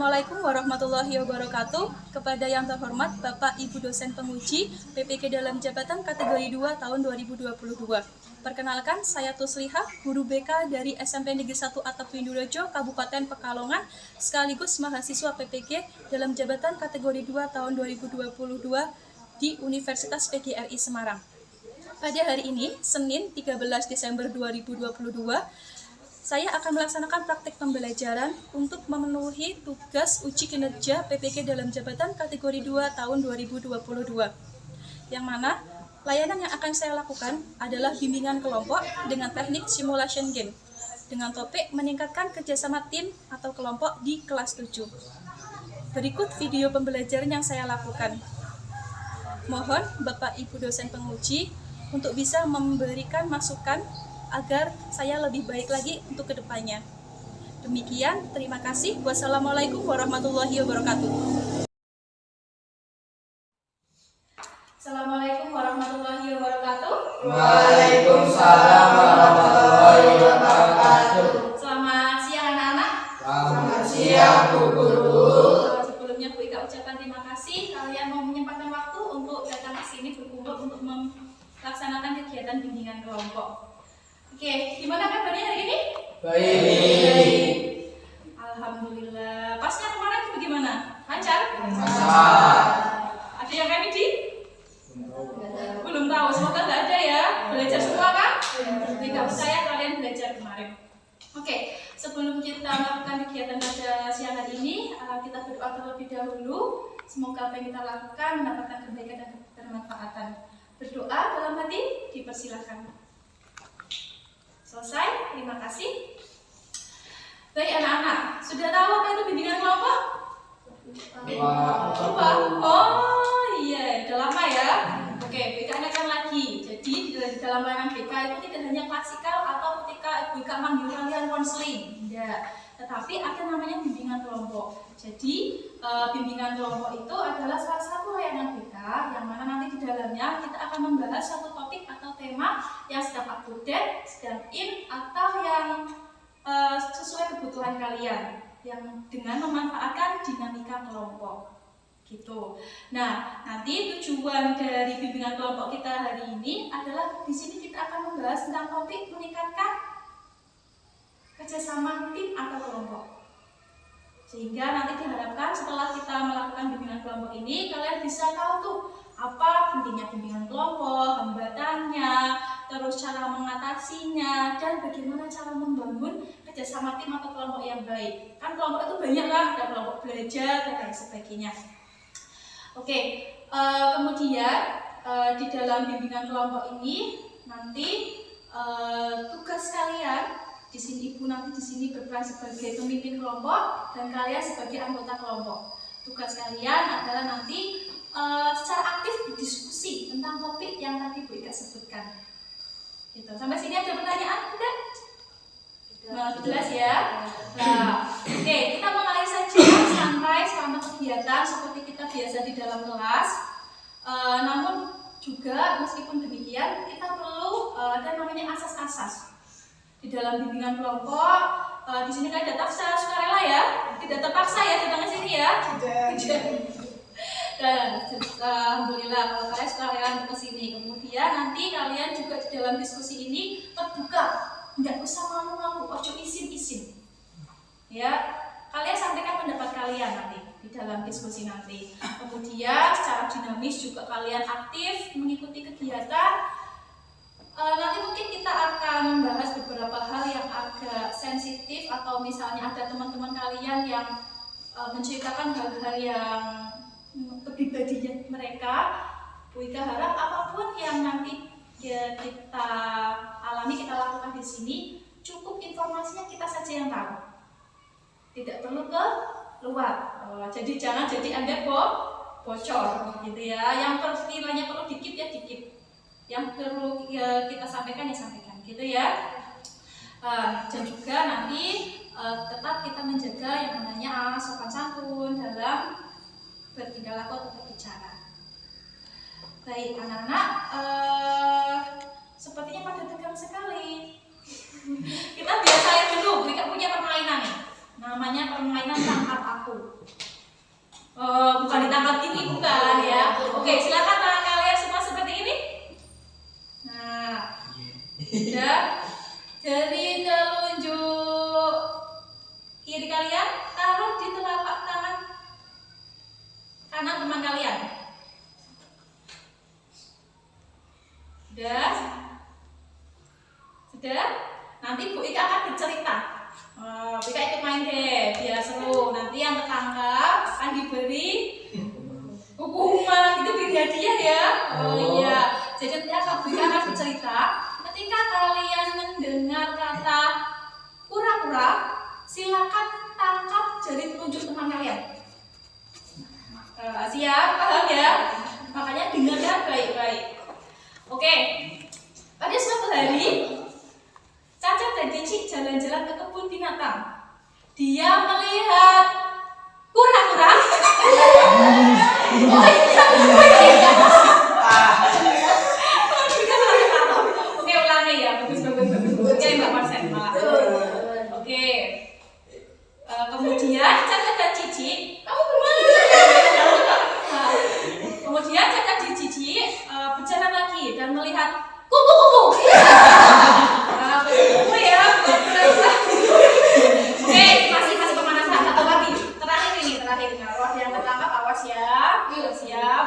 Assalamualaikum warahmatullahi wabarakatuh. Kepada yang terhormat Bapak Ibu dosen penguji PPK dalam jabatan kategori 2 tahun 2022. Perkenalkan, saya Tusliha, guru BK dari SMP Negeri 1 Atap Windurejo, Kabupaten Pekalongan, sekaligus mahasiswa PPK dalam jabatan kategori 2 tahun 2022 di Universitas PGRI Semarang. Pada hari ini, Senin 13 Desember 2022, saya akan melaksanakan praktik pembelajaran untuk memenuhi tugas uji kinerja PPK dalam jabatan kategori 2 tahun 2022. Yang mana layanan yang akan saya lakukan adalah bimbingan kelompok dengan teknik simulation game dengan topik meningkatkan kerjasama tim atau kelompok di kelas 7. Berikut video pembelajaran yang saya lakukan. Mohon Bapak Ibu dosen penguji untuk bisa memberikan masukan agar saya lebih baik lagi untuk kedepannya. Demikian, terima kasih. Wassalamualaikum warahmatullahi wabarakatuh. Assalamualaikum warahmatullahi wabarakatuh. Waalaikumsalam warahmatullahi wabarakatuh. Selamat siang anak-anak. Selamat siang Bu Guru. Sebelumnya Bu Ika ucapkan terima kasih kalian mau menyempatkan waktu untuk datang ke sini berkumpul untuk melaksanakan kegiatan bimbingan kelompok. Oke, gimana kabarnya hari ini? Baik. Alhamdulillah. Pasnya kemarin bagaimana? Lancar? Lancar. Ada yang remedi? Belum tahu. Semoga nggak ada ya. Belajar semua kan? Tidak percaya kalian belajar kemarin. Oke, sebelum kita melakukan kegiatan pada siang hari ini, kita berdoa terlebih dahulu. Semoga apa yang kita lakukan mendapatkan kebaikan dan kebermanfaatan. Berdoa dalam hati, dipersilahkan. Selesai, terima kasih. Baik anak-anak, sudah tahu apa itu bimbingan kelompok? Lupa? Oh iya, udah lama ya. Oke, BK ingatkan lagi. Jadi di dalam layanan BK itu tidak hanya klasikal atau ketika BK manggil kalian konseling, tidak. Tetapi ada namanya bimbingan kelompok. Jadi bimbingan kelompok itu adalah salah satu layanan BK yang mana nanti di dalamnya kita akan membahas satu topik atau tema yang sedang up to date, sedang in, atau yang sesuai kebutuhan kalian yang dengan memanfaatkan dinamika kelompok gitu. Nah, nanti tujuan dari bimbingan kelompok kita hari ini adalah di sini kita akan membahas tentang topik meningkatkan kerjasama tim atau kelompok. Sehingga nanti diharapkan setelah kita melakukan bimbingan kelompok ini, kalian bisa tahu tuh apa pentingnya bimbingan kelompok, hambatannya, terus cara mengatasinya, dan bagaimana cara membangun kerjasama tim atau kelompok yang baik. Kan kelompok itu banyak kan, ada kelompok belajar dan lain sebagainya. Oke, kemudian di dalam bimbingan kelompok ini nanti tugas kalian di sini, Ibu nanti di sini berperan sebagai pemimpin kelompok dan kalian sebagai anggota kelompok. Tugas kalian adalah nanti secara aktif berdiskusi tentang topik yang tadi Bu Ika sebutkan. Gitu. Sampai sini ada pertanyaan? Tidak? Nah, jelas ya. Nah, oke, kita mengalir saja santai selama kegiatan seperti kita biasa di dalam kelas. Namun juga meskipun demikian kita perlu ada namanya asas-asas. Di dalam bimbingan kelompok, di sini kalian datang secara sukarela ya, tidak terpaksa ya datang ke sini ya. Tidak. Dan alhamdulillah kalau kalian sukarela untuk ke sini. Kemudian nanti kalian juga di dalam diskusi ini terbuka, nggak usah malu-malu, ojo isin-isin. Ya, kalian sampaikan pendapat kalian nanti di dalam diskusi nanti. Kemudian secara dinamis juga kalian aktif mengikuti kegiatan. Nanti mungkin kita akan membahas beberapa hal yang agak sensitif atau misalnya ada teman-teman kalian yang menceritakan hal-hal yang pribadinya mereka. Bu Ika harap apapun yang nanti kita alami, kita lakukan di sini, cukup informasinya kita saja yang tahu. Tidak perlu ke luar. Jadi jangan jadi Anda bocor gitu ya. Yang istilahnya perlu dikit ya dikit. Yang perlu kita sampaikan ya sampaikan gitu ya. Dan juga nanti tetap kita menjaga yang namanya sopan santun dalam bertingkah laku atau berbicara. Baik anak-anak, sepertinya pada tegang sekali. Kita biasain dulu, kita punya permainan nih. Namanya permainan tangkap aku. Sudah. Jari telunjuk kiri kalian taruh di telapak tangan kanan teman kalian. Sudah? Sudah? Nanti Bu Ika akan bercerita. Bu Ika ikut main deh, biar seru. Nanti yang tertangkap akan diberi hukuman, itu beri hadiah ya. Oh iya. Jadi nanti Bu Ika akan bercerita. Ketika kalian mendengar kata kura-kura, silakan tangkap jari telunjuk teman kalian. Siap, paham ya? Makanya dengarkan baik-baik. Oke, pada suatu hari Caca dan Cici jalan-jalan ke kebun binatang. Dia melihat kura-kura. Oke, ulangi ya, bagus. Oke, Mbak Marsen malah. Oke, kemudian Caca dan Cici, kamu kemana? Kemudian Caca dan Cici berjalan lagi dan melihat kupu-kupu. Kupu-kupu ya. Oke, masih pemanasan. Satu lagi. Terakhir. Kalau ada yang ketangkap awas ya. Siap.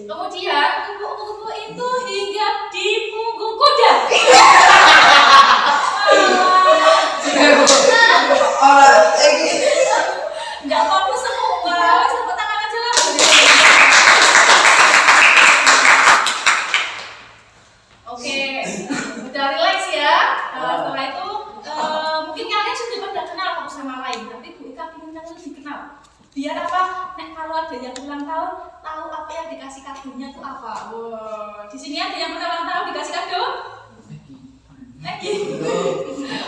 Kemudian kupu-kupu itu hinggap di punggung kuda. Enggak fokus semua. Tepuk tangan aja lah. Oke, udah relax ya. Setelah itu mungkin kalian sudah pada kenal satu sama lain, tapi Bu Ika ingin kalian lebih kenal. Biar apa? Nek kalau ada yang ulang tahun, tahu apa yang dikasih kadonya itu apa. Wow. Di sini ada yang pernah ulang tahun dikasih kado? Lagi?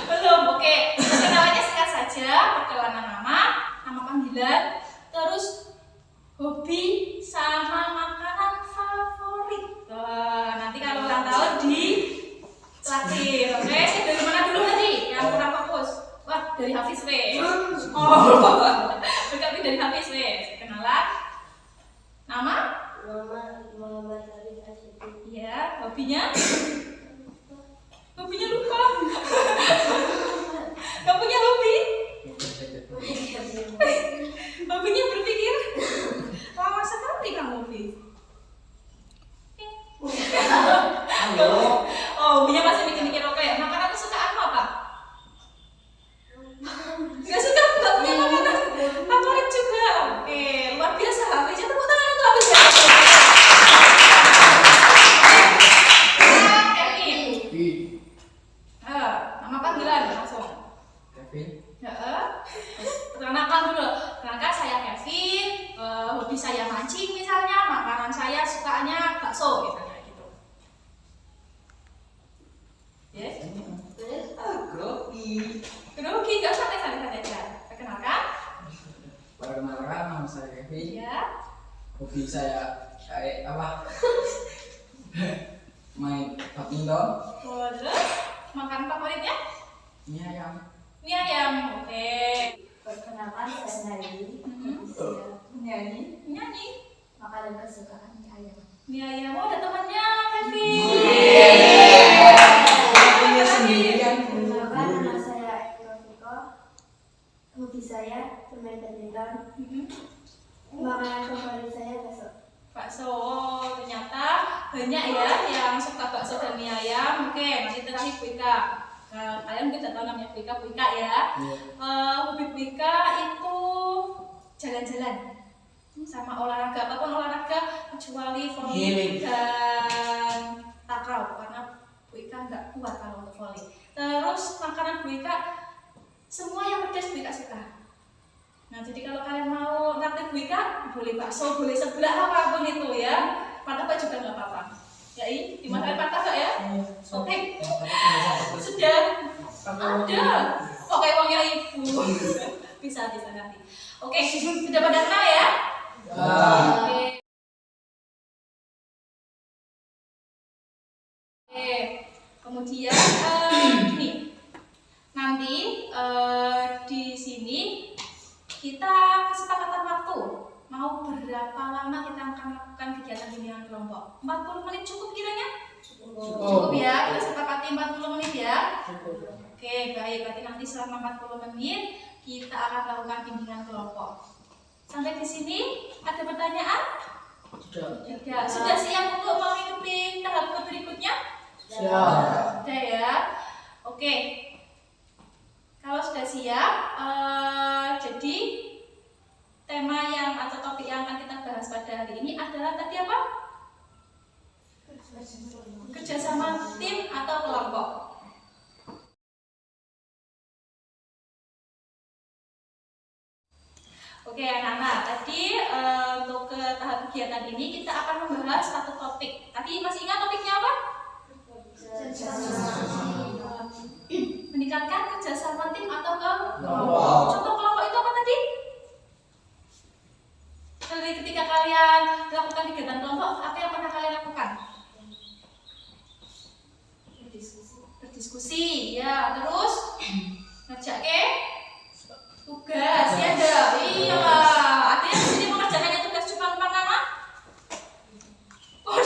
Belum. Oke. Kenalannya singkat saja. Perkenalan nama panggilan, terus hobi sama makanan favorit. Nanti kalau ulang tahun di terakhir. Oke, dari mana dulu tadi? Yang kurang fokus. Wah, dari Hafiz W. Tapi dari Hafiz W. Kenalan. Nama? Muhammad Arif Asyidi. Iya, hobinya? Hobinya lupa. Gak punya hobi? Hobinya berpikir. Lama sekali kamu hobi. Oh, hobinya masih mikir-mikir. Oke, makanan kesukaanmu apa? Gak suka, gak punya makanan favorit juga. Oke, luar biasa. Hafiznya tepuk tangan untuk Hafiz ya. Kevin. Nama panggilan langsung. Kevin. Perkenalkan dulu. Perkenalkan saya Kevin. Hobi saya mancing misalnya, makanan saya sukanya bakso misalnya gitu. Yes. Grogi, nggak santai aja. Perkenalkan. Perkenalkan, nama saya Kevin. Ya. Hobi saya kayak apa? Main badminton. Terus makan favoritnya? Mie ayam. Mie ayam. Oke. Perkenalkan saya Nadi. Nyanyi. Makanan kesukaan mie ayam. Mie ayam. Oh, ada temannya Kevin. Ini sendirian. Perkenalkan nama saya Eko Fiko. Hobi saya bermain badminton. Makanan favorit saya bakso. Bakso. Oh, ternyata banyak ya yang suka bakso dan mie ayam. Oke, nanti terakhir Bu Ika. Kalian mungkin tidak tahu namanya Bu Ika ya. Hobi Bu Ika itu jalan-jalan sama olahraga, apapun olahraga kecuali volley dan takraw karena Bu Ika nggak kuat kalau untuk volley. Terus makanan Bu Ika semua yang pedas Bu Ika suka. Nah, jadi kalau kalian mau naktir Bu Ika, boleh bakso, boleh sebelah apapun itu ya. Martabak juga nggak apa-apa. Ya, ini dimakan martabak ya. Oke. Sudah ada. Oke, uangnya Ibu. bisa nanti. Oke, sudah pada kenal ya? Oke. Oke. Kemudian gini. Nanti di sini kita kesepakatan waktu. Mau berapa lama kita akan melakukan kegiatan bimbingan kelompok? 40 menit cukup kiranya? Cukup ya, kita sepakati 40 menit ya. Cukup. Oke, baik. Berarti nanti selama 40 menit kita akan melakukan bimbingan kelompok. Sampai di sini ada pertanyaan? Sudah. Sudah siap untuk mengikuti tahap berikutnya? Siap. Sudah ya. Oke. Kalau sudah siap, jadi tema yang atau topik yang akan kita bahas pada hari ini adalah tadi apa? Kerjasama tim atau kelompok. Oke anak-anak, tadi untuk ke tahap kegiatan ini kita akan membahas satu topik. Tadi masih ingat topiknya apa? Meningkatkan kerjasama tim atau kelompok. Contoh kelompok itu apa tadi? Jadi ketika kalian melakukan kegiatan kelompok, apa yang pernah kalian lakukan? Berdiskusi, ya. Terus ngajak tugas, ya ada. Iya lah. Artinya di sini mengerjakannya tugas cuma nama? Oh,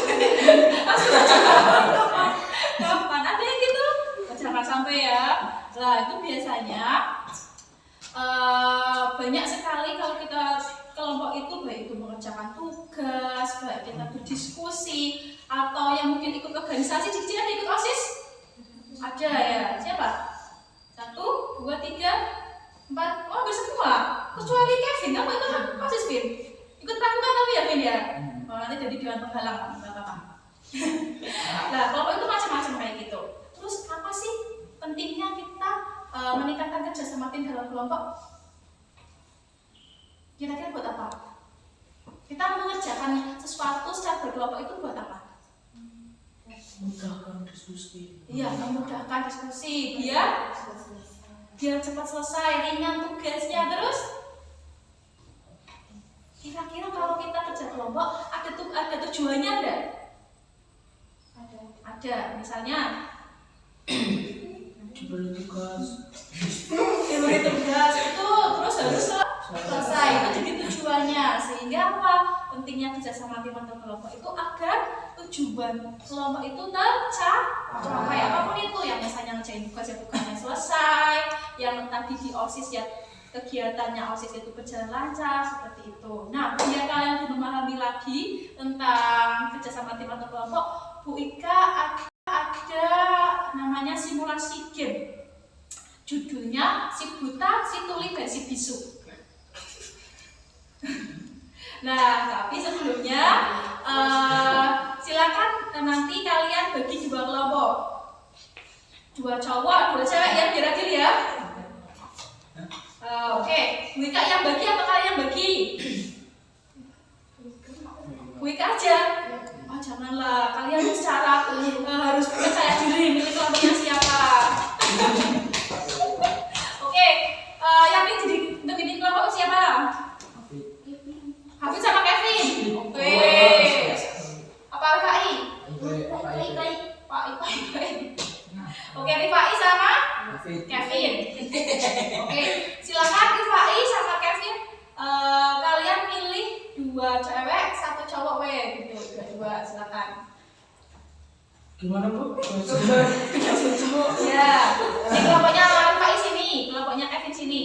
kapan? Ada yang gitu? Jangan sampai ya. Nah itu biasanya banyak sekali kalau kita kelompok itu baik itu mengerjakan tugas, baik kita berdiskusi atau yang mungkin ikut organisasi. Cici ada ikut OSIS? Ada ya. Siapa? 1, 2, 3, 4. Oh hampir semua. Kecuali Kevin. Kamu ikut OSIS, Vin? Ikut pramuka tapi ya, Vin ya? Oh, nanti jadi dewan penghalang, nggak apa-apa. Nah kelompok itu macam-macam kayak gitu. Terus apa sih pentingnya kita meningkatkan kerjasama tim dalam kelompok? Kira-kira buat apa? Kita mengerjakan sesuatu secara berkelompok itu buat apa? Memudahkan diskusi. Iya, memudahkan diskusi biar cepat selesai, ringan tugasnya. Terus kira-kira kalau kita kerja kelompok ada tujuannya enggak? Ada. Misalnya Diberi tugas. diberi tugas itu terus harus selesai. Itu jadi tujuannya. Sehingga apa? Pentingnya kerjasama tim atau kelompok itu agar tujuan kelompok itu tercapai. Apapun itu, yang misalnya ngerjain tugas ya tugasnya selesai, yang tadi di OSIS ya kegiatannya OSIS itu berjalan lancar, seperti itu. Nah, biar kalian lebih memahami lagi tentang kerjasama tim atau kelompok, Bu Ika ada namanya simulasi game. Judulnya Si Buta, Si Tuli, dan Si Bisu. Nah, tapi sebelumnya silakan nanti kalian bagi 2 kelompok, 2 cowok, 2 cewek ya, biar adil ya. Oke, Bu Ika yang bagi atau kalian yang bagi? Bu Ika aja. Oh janganlah, kalian secara harus percaya diri milih kelompoknya siapa. Oke, yang ini jadi untuk ini kelompok siapa? Hafid sama Kevin. Oke. Apa Rifai? Pak Rifai. Oke, Rifai sama Kevin. Oke, silakan Rifai sama Kevin. Kalian pilih 2 cewek, 1 cowok gitu. 2 silakan. Gimana Bu? Ya. Ini kelompoknya Rifai sini, kelompoknya Kevin sini.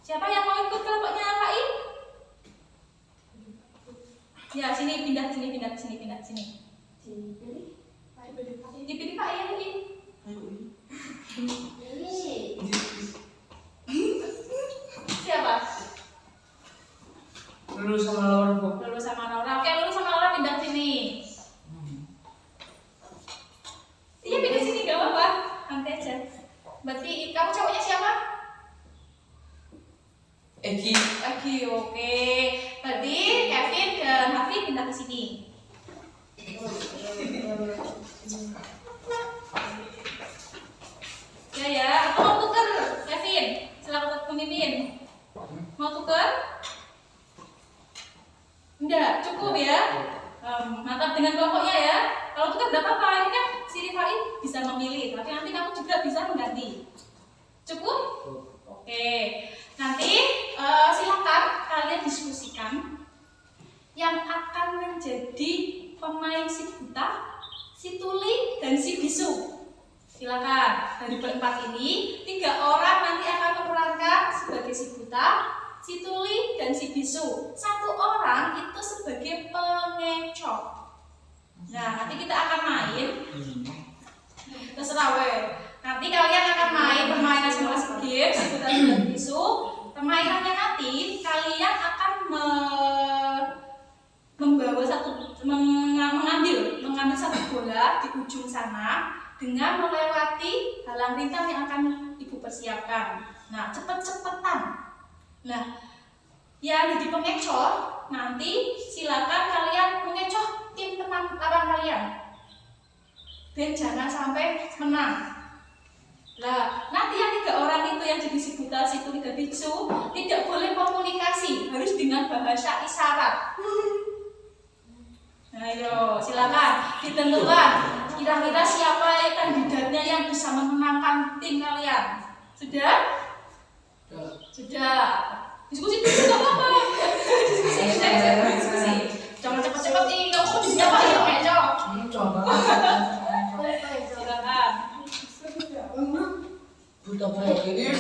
Siapa yang mau ikut kelompoknya Rifai? Ya, sini pindah ke sini. Dipilih Pak ya ini. Siapa? Lulu sama Laura Bu. Lulu sama Laura. Oke, Lulu sama Laura pindah ke sini. Iya, pindah sini gak apa-apa. Nanti aja. Berarti kamu cowoknya siapa? Egi, oke. Berarti Kevin dan Hafid pindah ke sini. Ya, atau mau tuker, Kevin? Silakan pemimpin. Mau tuker? Enggak, cukup ya. Mantap dengan kelompoknya ya. Kalau tuker enggak apa-apa, ini kan si Rifai bisa memilih, tapi nanti kamu juga bisa mengganti. Cukup? Oke. Nanti silakan kalian diskusikan yang akan menjadi pemain si buta, si tuli, dan si bisu. Silakan, dari berempat ini 3 orang nanti akan memerankan sebagai si buta, si tuli, dan si bisu. 1 orang itu sebagai pengecoh. Nah, nanti kita akan main. Terserah weh. Nanti kalian akan main permainan simulasi game, si buta dan bisu. Permainannya nanti kalian akan mengambil satu bola di ujung sana dengan melewati halang rintang yang akan ibu persiapkan. Nah, cepet-cepetan. Nah, yang jadi pengecoh nanti silakan kalian mengecoh tim lawan kalian. Dan jangan sampai menang. Nah, nanti yang 3 orang itu yang jadi si buta, si tuli, dan bisu tidak boleh komunikasi, harus dengan bahasa isyarat. Ayo, silakan ditentukan kira-kira siapa kandidatnya yang bisa memenangkan tim kalian. Sudah? Sudah. Diskusi dulu nggak apa-apa. Diskusi. Jangan cepat-cepat nih, kamu tuh bisa apa ya, Meco? Coba. Silakan. Buta kayak gini.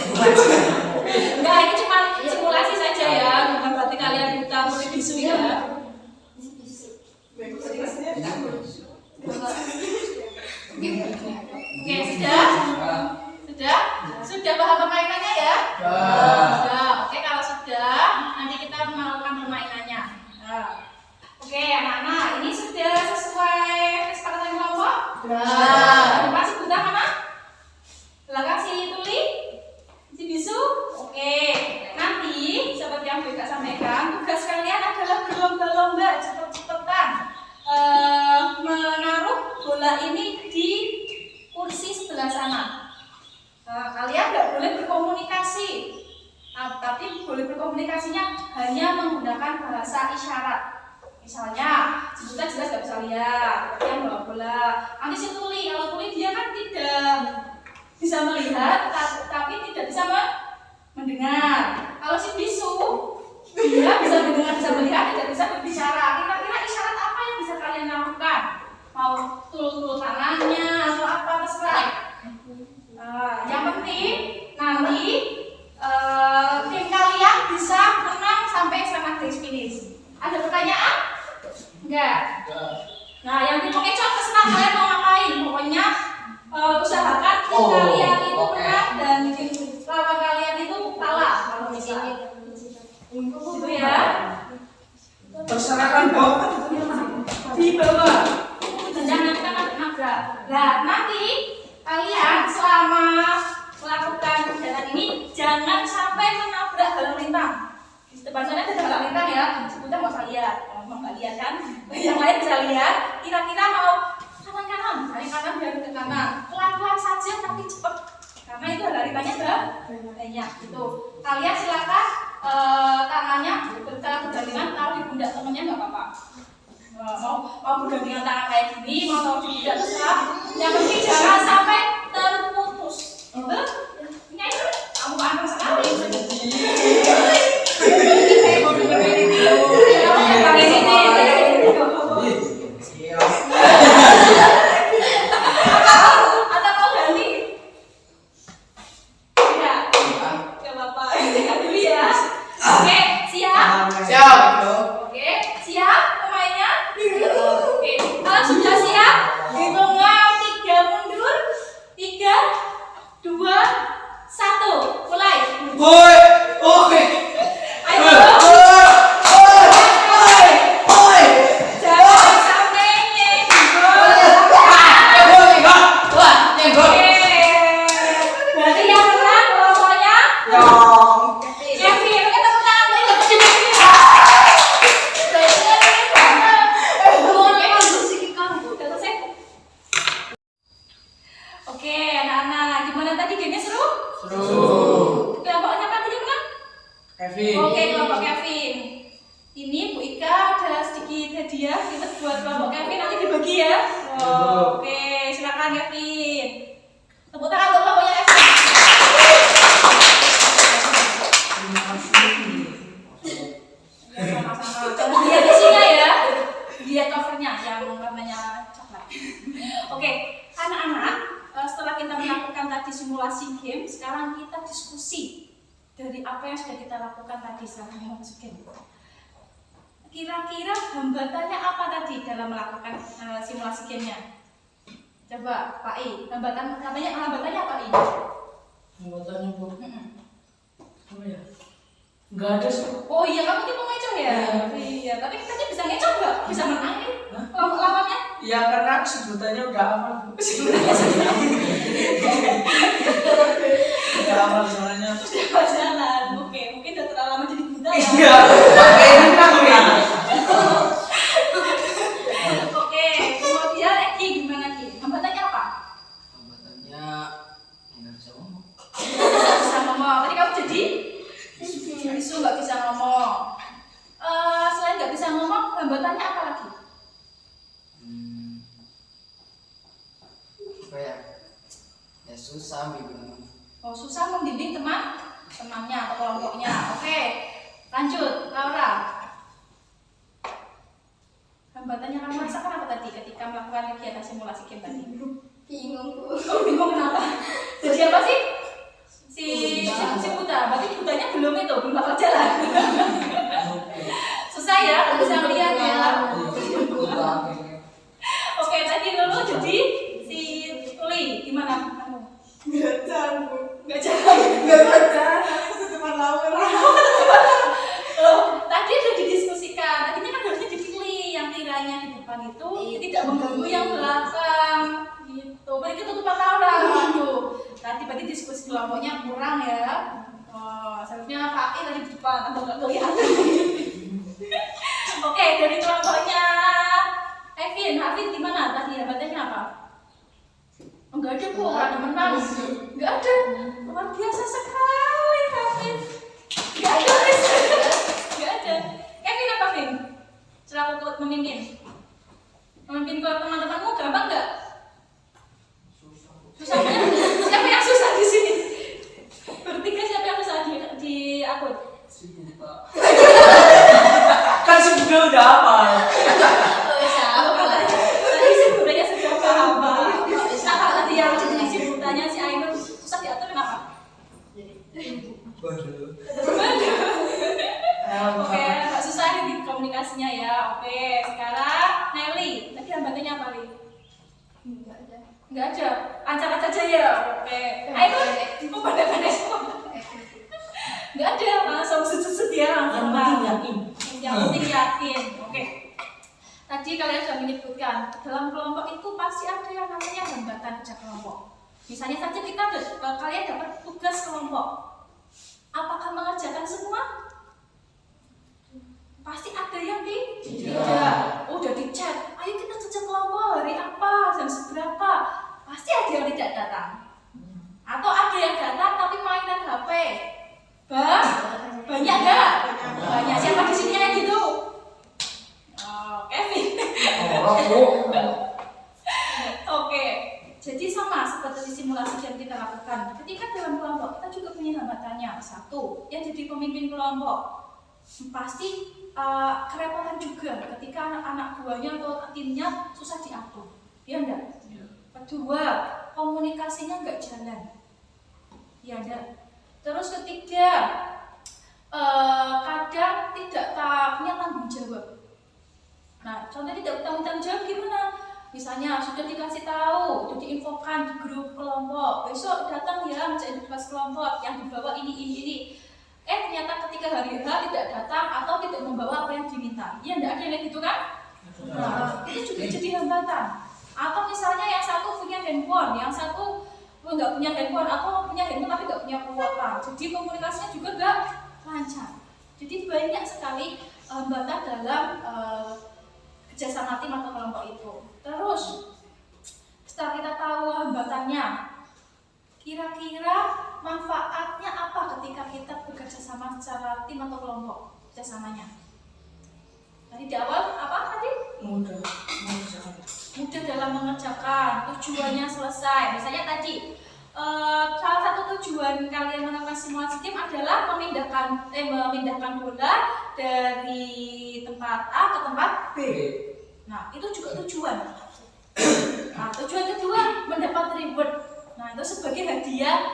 Enggak, ini cuma simulasi saja ya, bukan berarti kalian buta atau bisu ya. Oke, sudah paham permainannya ya? Sudah. Oke, kalau sudah, nanti kita melakukan permainannya. Nah. Oke, anak-anak, ini sudah sesuai kesepakatan kelompok? Sudah. Masih buta mana? Belakang si tuli, si bisu. Oke, nanti seperti yang Beka sampaikan, tugas kalian adalah berlomba-lomba cepet-cepetan menaruh bola ini di kursi sebelah sana. Nah, kalian nggak boleh berkomunikasi, tapi boleh berkomunikasinya hanya menggunakan bahasa isyarat. Misalnya, si buta jelas nggak bisa lihat, tapi yang bawa bola. Nanti si tuli, kalau tuli dia kan tidak bisa melihat, tapi tidak bisa mendengar. Kalau si bisu, dia bisa mendengar, bisa melihat, tidak bisa berbicara. Kira-kira isyarat apa yang bisa kalian lakukan? Mau tul-tul tangannya atau apa, terserah. Yang penting nanti tim kalian bisa menang sampai sama garis finish. Ada pertanyaan? Enggak. Nah, yang tim pengecoh terserah kalian mau ngapain. Pokoknya usahakan tim kalian itu menang dan tim lawan kalian itu kalah kalau bisa. Gitu ya. Terserah kan, Bob. Di bawah. Jangan nabrak. Nah, nanti kalian selama melakukan kegiatan ini jangan sampai menabrak halang rintang. Di depan sana ada halang rintang ya. Sebutnya mau saya lihat, mau nggak lihat kan? Yang lain bisa lihat. Kira-kira mau kanan, kanan biar ke kanan. Pelan-pelan saja tapi cepat. Karena itu halang rintangnya banyak. Gitu. Kalian silakan tangannya bergandengan taruh di pundak temennya nggak apa-apa. Mau bergandengan tangan kayak gini, mau taruh di pundak terserah. Yang penting jangan sampai terputus. Gitu? Ini kamu aneh sekali. Atau mau ganti? Tidak. Gak apa-apa. Ganti dulu ya. Oke, siap? Siap. Oke, siap pemainnya? Oke, kalau sudah siap, hitungan 3 mundur, 3, 2, 1, mulai. Boy. Oke. Ayo. Jangan sampai nyenggol. Oke. Berarti yang menang kelompoknya Kevin. Oke, tepuk tangan dulu untuk Kevin. Oke, anak-anak, gimana tadi gamenya seru? Seru. Kelompoknya apa tadi menang? Kevin. Oke, kelompok Kevin. Ini Bu Ika ada sedikit hadiah kita buat kelompok Kevin, nanti dibagi ya. Oke, silakan Kevin. Tepuk tangan untuk kelompoknya Kevin. Terima kasih. Ya, sama-sama. Coba lihat isinya ya. Lihat covernya yang Oke, anak-anak, setelah kita melakukan tadi simulasi game, sekarang kita diskusi dari apa yang sudah kita lakukan tadi selama masuk game. Kira-kira hambatannya apa tadi dalam melakukan simulasi gamenya? Coba Pak I, hambatannya apa I? Hambatannya bu. Apa ya? Nggak ada sih. Oh iya, kamu tipe ngecoh ya? Iya, tapi tadi bisa ngecoh nggak? Bisa menang nih? Lawannya? Ya karena sebutannya udah hafal. Udah hafal soalnya. Sudah jalan. Oke, mungkin udah terlalu lama jadi buta ya. Iya. Enak ya. Oke, kemudian Eki gimana Ki? Hambatannya apa? Hambatannya nggak bisa ngomong. Nggak bisa ngomong. Tadi kamu jadi bisu nggak bisa ngomong. Selain nggak bisa ngomong, hambatannya apa lagi? Apa ya? Ya susah bimbing. Oh, susah membimbing temannya atau kelompoknya. Oke, lanjut Laura. Hambatannya kamu rasakan apa tadi ketika melakukan kegiatan simulasi game tadi? Bingung Bu. Oh, bingung kenapa? Jadi apa sih? Si buta, berarti butanya belum bakal jalan. Susah ya, nggak bisa ngeliat ya. Oke, tadi Lulu jadi si Tuli, gimana kamu? Nggak jalan Bu. Nggak jalan. Nggak jalan. Aku teman Laura. Loh, tadi udah didiskusikan. Tadinya kan harusnya dipilih yang tiranya di depan itu tidak mengganggu yang belakang. Gitu. Berarti ketutupan Laura. Waduh. Tadi berarti diskusi kelompoknya kurang ya. Oh, seharusnya Pak I tadi di depan atau nggak kelihatan. Oke, dari kelompoknya Evin, Hafid gimana tadi? Hambatannya apa? Enggak ada Bu, ada menang. Enggak ada. Luar biasa sekali Hafid. Enggak ada, Riz. Enggak ada. Kevin apa, Vin? Selaku memimpin. Memimpin ke teman-temanmu gampang enggak? Susahnya? Siapa yang susah di sini? Bertiga siapa yang susah di akun? Si buta. Kan sebenarnya udah hafal. Tadi si budanya sudah paham. Kenapa tadi yang jadi si budanya si Ainul susah diatur kenapa? Oke, agak susah di komunikasinya ya. Oke, sekarang Nelly. Tadi hambatannya apa, Li? Nggak ada. Enggak ada. Lancar aja ya. Oke. Ainul, kok pandai-pandai semua? Enggak ada, langsung sut-sut ya, langsung yakin. Yang penting yakin. Oke. Tadi kalian sudah menyebutkan dalam kelompok itu pasti ada yang namanya hambatan kerja kelompok. Misalnya saja kalian dapat tugas kelompok. Apakah mengerjakan semua? Pasti ada yang tidak. Udah di chat. Ayo kita kerja kelompok hari apa, jam seberapa. Pasti ada yang tidak datang. Atau ada yang datang tapi mainan HP. Banyak nggak? Banyak. Siapa di sini yang gitu? Kevin. Oke, jadi sama seperti simulasi yang kita lakukan. Ketika dalam kelompok kita juga punya hambatannya. Satu, yang jadi pemimpin kelompok pasti kerepotan juga ketika anak-anak buahnya atau timnya susah diatur. Ya enggak? Kedua, komunikasinya enggak jalan. Ya enggak? Terus ketiga, kadang tidak punya tanggung jawab. Nah, contohnya tidak tanggung jawab gimana? Misalnya sudah dikasih tahu, sudah diinfokan di grup kelompok, besok datang ya menjadi kelas kelompok yang dibawa ini. Ternyata ketika hari H tidak datang atau tidak membawa apa yang diminta. Iya, enggak ada yang gitu kan? Nah, itu juga jadi hambatan. Atau misalnya yang satu punya handphone, yang satu nggak punya handphone atau punya handphone tapi nggak punya kuota. Jadi komunikasinya juga nggak lancar. Jadi banyak sekali hambatan dalam kerjasama tim atau kelompok itu. Terus setelah kita tahu hambatannya, kira-kira manfaatnya apa ketika kita bekerja sama secara tim atau kelompok kerjasamanya? Tadi di awal apa tadi? Mudah Dalam mengerjakan, tujuannya selesai. Misalnya tadi salah satu tujuan kalian melakukan simulasi tim adalah memindahkan bola dari tempat A ke tempat B. Nah, itu juga tujuan. Nah, tujuan kedua mendapat reward. Nah, itu sebagai hadiah,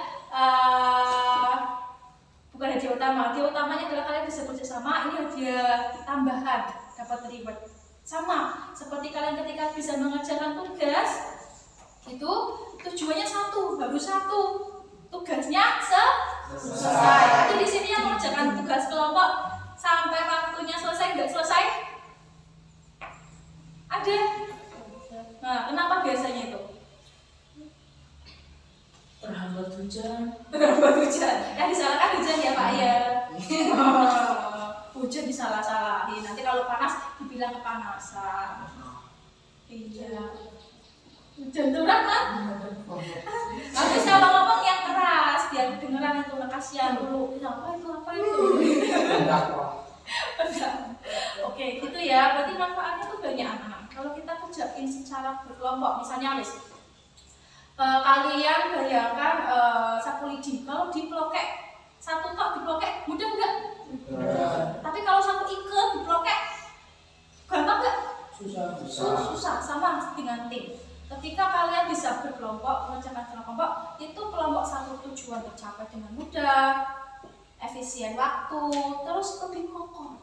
bukan hadiah utama. Hadiah utamanya adalah kalian bisa bekerjasama. Ini hadiah tambahan, dapat reward. Sama seperti kalian ketika bisa mengerjakan tugas, itu tujuannya satu, harus satu. Tugasnya selesai. Tapi di sini yang mengerjakan tugas kelompok sampai waktunya selesai nggak selesai? Ada. Nah, kenapa biasanya itu? Terhambat hujan. Terhambat hujan. Yang disalahkan hujan ya Pak ya. Hujan disalah-salahin. Nanti kalau panas dibilang kepanasan. Iya. Hujan tuh kan? Habis kalau ngomong yang keras biar kedengeran itu kasihan dulu. Apa itu? Oke, gitu ya. Berarti manfaatnya tuh banyak anak-anak. Kalau kita kerjain secara berkelompok, misalnya Alis, kalian bayangkan sapu lidi. Kalau diplokek satu tok diplokek mudah nggak? Tapi kalau satu ikat diplokek gampang nggak? Susah. Sama dengan tim. Ketika kalian bisa berkelompok, mengerjakan kelompok, itu kelompok satu tujuan tercapai dengan mudah, efisien waktu, terus lebih kokoh.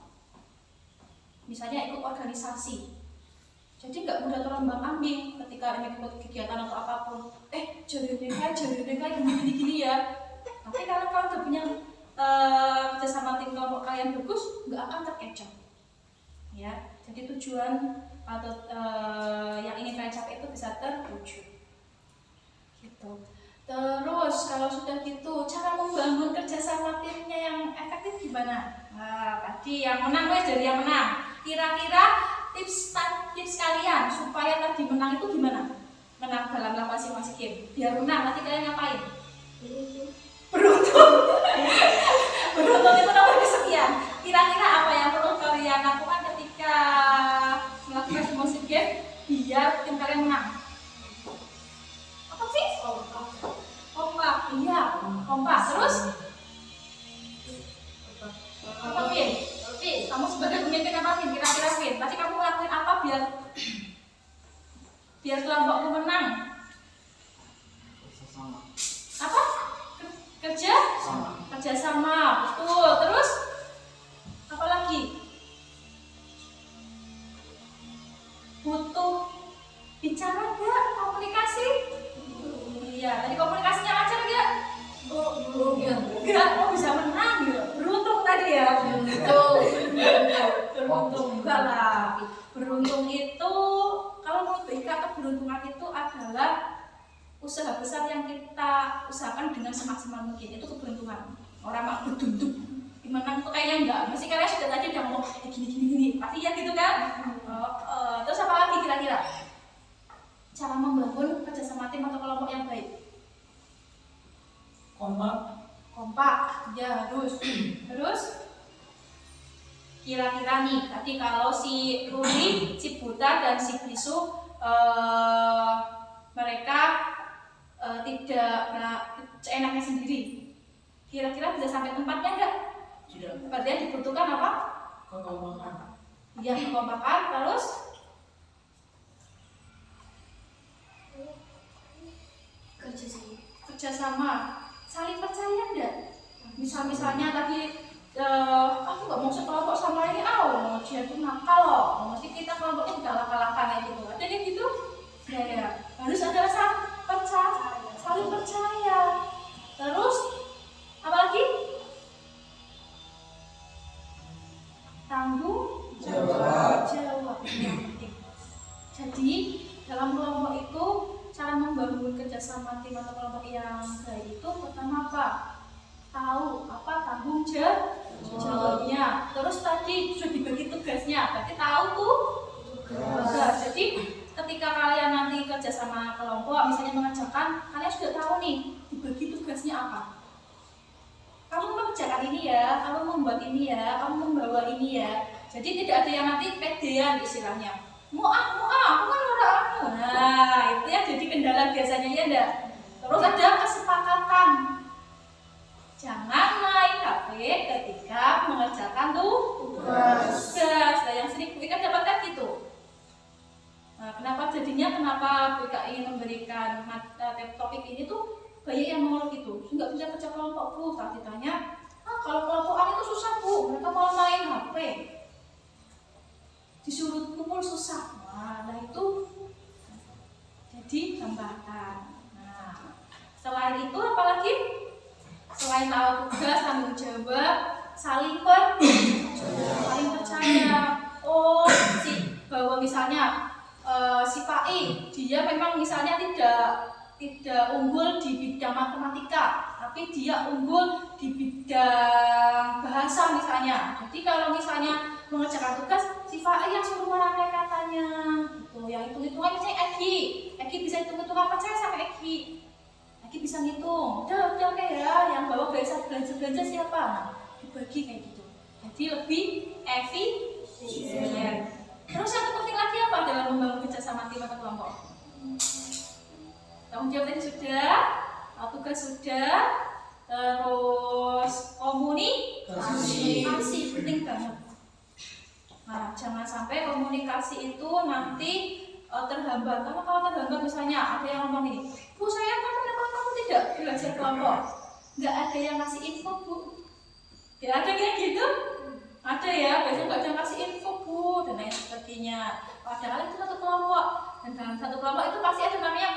Misalnya ikut organisasi, jadi nggak mudah terombang-ambing ketika ikut kegiatan atau apapun. Jadi kayak gini ya. Tapi kalau kalian udah punya kerjasama tim kelompok kalian bagus, nggak akan terkecoh. Ya, jadi tujuan atau yang ingin kalian capai itu bisa terwujud. Gitu. Terus kalau sudah gitu, cara membangun kerjasama timnya yang efektif gimana? Nah, tadi yang menang dari yang menang. Kira-kira tips kalian supaya tadi menang itu gimana? Menang dalam masing-masing game. Biar menang, nanti kalian ngapain? Beruntung. Beruntung itu nomor kesekian. Kira-kira apa yang perlu kalian lakukan ketika melakukan simulasi game biar tim kalian menang? Apa sih? Kompak. Iya, kompak. Terus? Apa Vin? Kamu sebagai pemimpin apa Vin? Kira-kira Vin, tadi kamu ngelakuin apa biar kelompokmu menang? Apa? Kerjasama, betul. Terus? Apa lagi? Butuh bicara nggak? Komunikasi? Iya, tadi komunikasinya lancar nggak? Enggak, bisa menang ya. Beruntung tadi ya. Beruntung enggak lah. Beruntung itu kalau menurut BK keberuntungan itu adalah usaha besar yang kita usahakan dengan semaksimal mungkin. Itu keberuntungan. Orang mak berdunduk menang itu kayaknya enggak. Masih kalian sudah tadi udah ngomong gini. Pasti ya gitu kan? Terus apa lagi kira-kira? Cara membangun kerjasama tim atau kelompok yang baik. Kompak, ya harus. Terus kira-kira nih, tadi kalau si Ruli, si Buta dan si Bisu mereka tidak seenaknya sendiri. Kira-kira bisa sampai tempatnya enggak? Tidak. Berarti yang dibutuhkan apa? Kekompakan. Iya, kekompakan. Terus kerjasama. Saling percaya enggak? Misalnya tadi aku nggak mau sekelompok sama ini, dia tuh nakal loh. Mesti kita kelompoknya galak-galakan gitu. Ada yang gitu? Ya. Harus ada saling percaya. Terus apa lagi? Tanggung jawab. Jadi dalam kelompok itu cara membangun kerjasama tim atau kelompok yang baik itu pertama apa? Tahu apa tanggung jawabnya. Terus tadi sudah dibagi tugasnya, berarti tahu tuh tugas. Jadi ketika kalian nanti kerjasama kelompok, misalnya mengerjakan, kalian sudah tahu nih dibagi tugasnya apa. Kamu mengerjakan ini ya, kamu membuat ini ya, kamu membawa ini ya. Jadi tidak ada yang nanti pedean istilahnya. Aku kan orang. Nah, itu ya jadi kendala biasanya ya enggak. Terus ada kesepakatan. Jangan main HP ketika mengerjakan tugas. Nah, yang sering kan dapat gitu. Nah, kenapa jadinya kenapa BK ingin memberikan topik ini tuh banyak yang mengeluh gitu, nggak bisa kerja kelompok Bu. Saat ditanya, kalau kelompokan itu susah Bu, mereka mau main HP, disuruh kumpul susah. Nah itu jadi hambatan. Nah selain itu apalagi? Selain tahu tugas, tanggung jawab, saling percaya. Oh, bahwa misalnya si Pak I, dia memang misalnya tidak unggul di bidang matematika, tapi dia unggul di bidang bahasa misalnya. Jadi kalau misalnya mengerjakan tugas, si Pak I yang suruh merangkai katanya, gitu. Yang hitung-hitungan misalnya Egi bisa hitung-hitungan, percaya sama Egi bisa ngitung. Udah kayak ya, yang bawa belanja siapa? Nah, dibagi kayak gitu. Jadi lebih efisien. Terus yang terpenting lagi apa dalam membangun kerjasama tim atau kelompok? Tanggung jawab tadi sudah, tugas sudah, terus komunikasi penting banget. Nah, jangan sampai komunikasi itu nanti terhambat. Karena kalau terhambat misalnya ada yang ngomong ini, Bu saya kan kenapa kamu tidak belajar kelompok? Nggak ada yang ngasih info Bu. Ya ada kayak gitu. Ada ya, biasanya nggak ada yang ngasih info Bu dan lain sebagainya. Padahal itu satu kelompok, dan dalam satu kelompok itu pasti ada namanya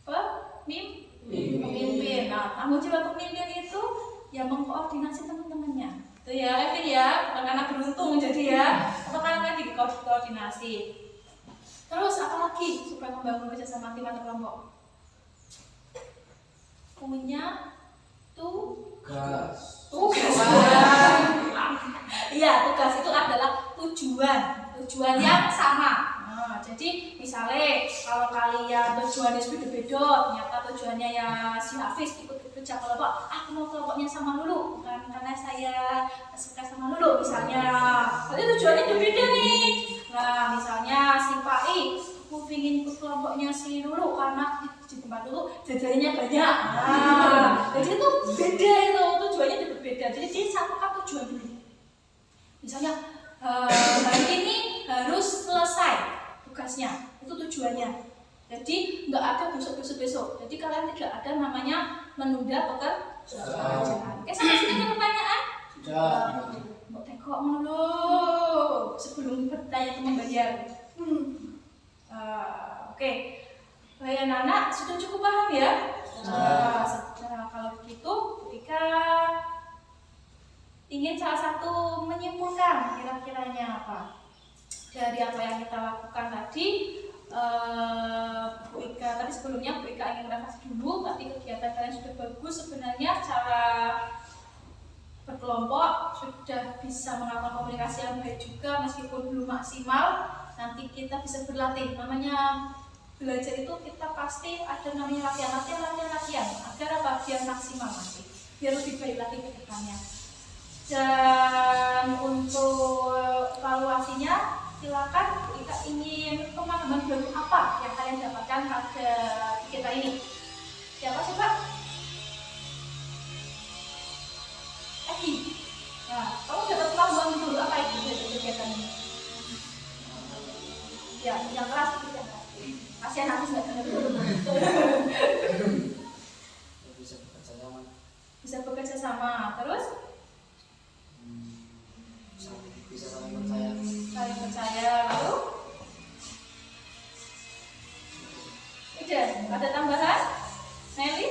pemimpin. Nah, tanggung jawab pemimpin itu yang mengkoordinasi teman-temannya. Itu ya, Kevin ya, bukan karena beruntung jadi ya, atau karena dikoordinasi. Terus apa lagi supaya membangun kerjasama tim atau kelompok? Punya tugas. Iya, tugas itu adalah tujuan yang sama. Nah, jadi misalnya kalau kalian tujuannya beda-beda, ternyata tujuannya ya si Hafiz ikut kerja kelompok, aku mau kelompoknya sama dulu, bukan karena saya suka sama dulu misalnya. Jadi tujuannya berbeda nih. Nah, misalnya si Pak I, aku ingin ikut kelompoknya si dulu karena di tempat dulu jajannya banyak. Nah, jadi itu beda itu, tujuannya berbeda. Jadi disatukan tujuan dulu. Misalnya hari ini harus selesai tugasnya, itu tujuannya. Jadi nggak ada besok. Jadi kalian tidak ada namanya menunda pekerjaan. Oke, sampai sini ada pertanyaan? Sudah. Mau tengok dulu sebelum bertanya itu membayar. Oke. Baik anak-anak, sudah cukup paham ya? Nah, kalau begitu ketika ingin salah satu menyimpulkan kira-kiranya apa dari apa yang kita lakukan tadi, Bu Ika tadi sebelumnya Bu Ika ingin merefleksi dulu, tapi kegiatan kalian sudah bagus sebenarnya, secara berkelompok sudah bisa melakukan komunikasi yang baik juga meskipun belum maksimal. Nanti kita bisa berlatih, namanya belajar itu kita pasti ada namanya latihan agar apa? Biar maksimal nanti, biar lebih baik lagi ke depannya. Dan untuk evaluasinya silakan, jika ingin pemahaman baru apa yang kalian dapatkan pada kita ini. Siapa sih Pak? Eki. Nah, kamu dapat pemahaman dulu apa itu dari kegiatan ini? Ya, yang keras itu yang keras. Kasihan aku nggak dengar dulu. Bisa bekerja sama. Terus? Bisa saling percaya. Lalu? Udah, ada tambahan? Nelly?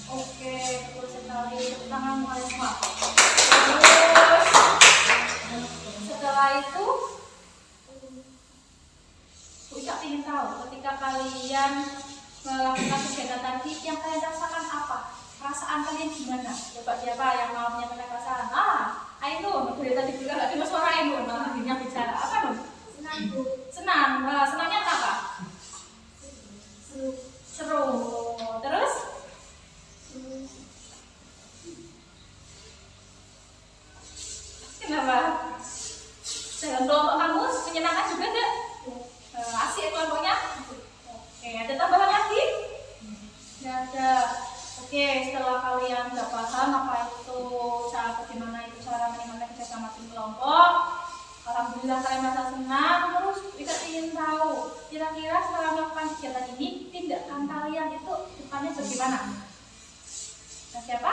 Oke, betul sekali. Tepuk tangan mulai semua. Terus setelah itu, Bu Ika ingin tahu ketika kalian melakukan kegiatan tadi, yang kalian rasakan apa? Perasaan kalian gimana? Coba siapa yang mau menyampaikan perasaan? Ainun, dari tadi juga nggak dengar suara Ainun, akhirnya bicara. Apa Nun? Senang Bu. Senang. Senangnya apa? Seru. Terus? Kenapa? Dalam kelompok kamu menyenangkan juga nggak? Asik kelompoknya? Oke, ada tambahan lagi? Nggak ada. Oke, setelah kalian udah paham apa itu bagaimana itu cara meningkatkan kerjasama tim kelompok. Alhamdulillah kalian merasa senang. Terus kita ingin tahu kira-kira setelah melakukan kegiatan ini tindakan kalian itu depannya bagaimana? Nah, siapa?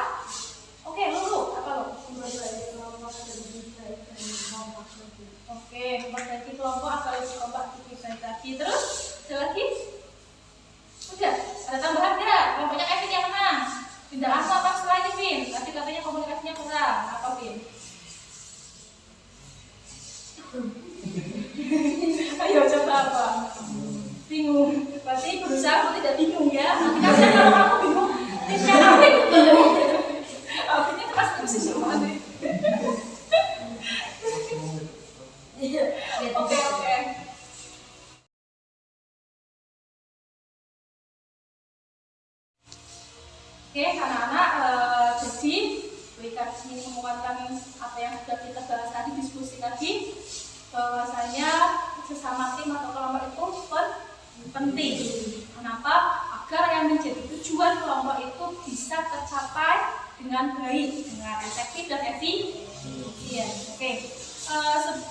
Oke, Lulu, apa lo? Memperbaiki kelompok lebih baik dari kelompok lebih. Oke, memperbaiki kelompok agar lebih kompak lebih baik lagi. Terus, ada lagi? Udah, ada tambahan nggak? Kelompoknya Kevin yang menang. Tindakan apa setelah ini, Vin? Tadi katanya komunikasinya kurang. Apa, Vin? Ayo coba apa? Bingung. Berarti berusaha aku tidak bingung ya. Nanti kasihan kalau kamu bingung. Timnya aku ikut bingung. Apinya keras terus semua nih. Oke. Oke, anak-anak, jadi berikan sini menguatkan apa yang sudah kita bahas tadi, diskusi tadi, bahwasanya sesama tim atau kelompok itu penting. Kenapa? Agar yang menjadi tujuan kelompok itu bisa tercapai dengan baik, dengan efektif dan efisien. Oke.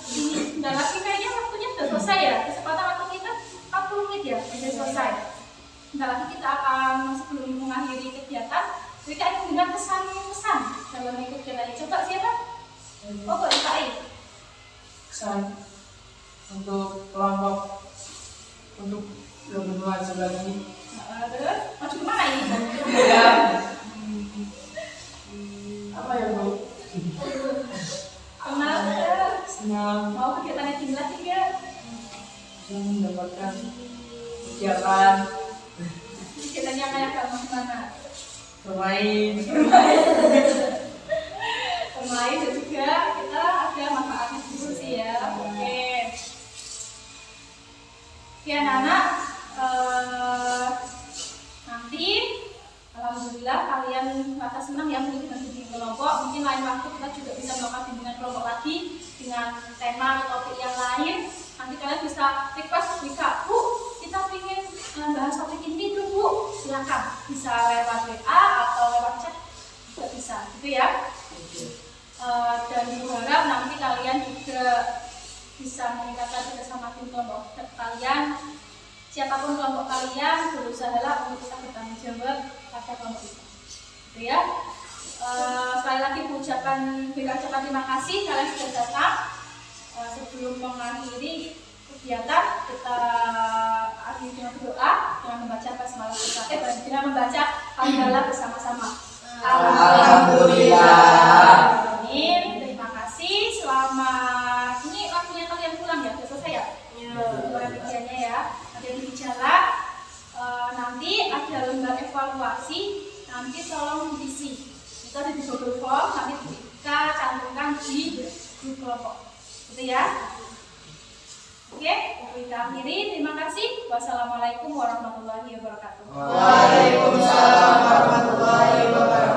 Sebentar lagi kayaknya waktunya sudah selesai ya. Kesempatan waktu kita 40 menit ya, sudah selesai. Sebentar lagi kita akan sebelum mengakhiri kegiatan, kita ingin dengan pesan-pesan dalam ikut kegiatan ini. Coba siapa? Oh, Kak Ikai. Kesan untuk kelompok untuk kebutuhan sebelah ini. Terus maju kemana ini? Ya. Apa ya, Bu? Senang Mau kegiatannya dilatih ya? bisa mendapatkan kegiatan Kegiatannya kayak kamu gimana? bermain. Bermain dan juga kita ada manfaatnya diskusi ya. Oke. Oke anak-anak, nanti alhamdulillah kalian merasa senang ya mengikuti bimbingan kelompok. Mungkin lain waktu kita juga bisa melakukan bimbingan kelompok lagi dengan tema atau topik yang lain. Nanti kalian bisa request bisa, Bu, kita ingin bahas topik ini dulu, Bu. Silakan, bisa lewat WA atau lewat chat juga bisa, gitu ya. Dan berharap nanti kalian juga bisa meningkatkan kerjasama tim kelompok kalian. Siapapun kelompok kalian, berusahalah untuk kita bertanggung jawab pada kelompok itu, gitu ya. Sekali lagi berikan ucapan terima kasih kalian sudah datang. Sebelum mengakhiri kegiatan, kita akhiri dengan doa dengan membaca basmalah dengan membaca hamdalah bersama-sama. Alhamdulillah. Amin. Terima kasih. Selamat. Ini waktunya kalian pulang ya, sudah selesai ya? Luar biasanya ya. Ada di jalan. Nanti ada lembar evaluasi. Nanti tolong diisi. Itu ada di Google Form. Nanti kita cantumkan di grup kelompok. Gitu ya. Oke, kita akhiri. Terima kasih. Wassalamualaikum warahmatullahi wabarakatuh. Waalaikumsalam warahmatullahi wabarakatuh.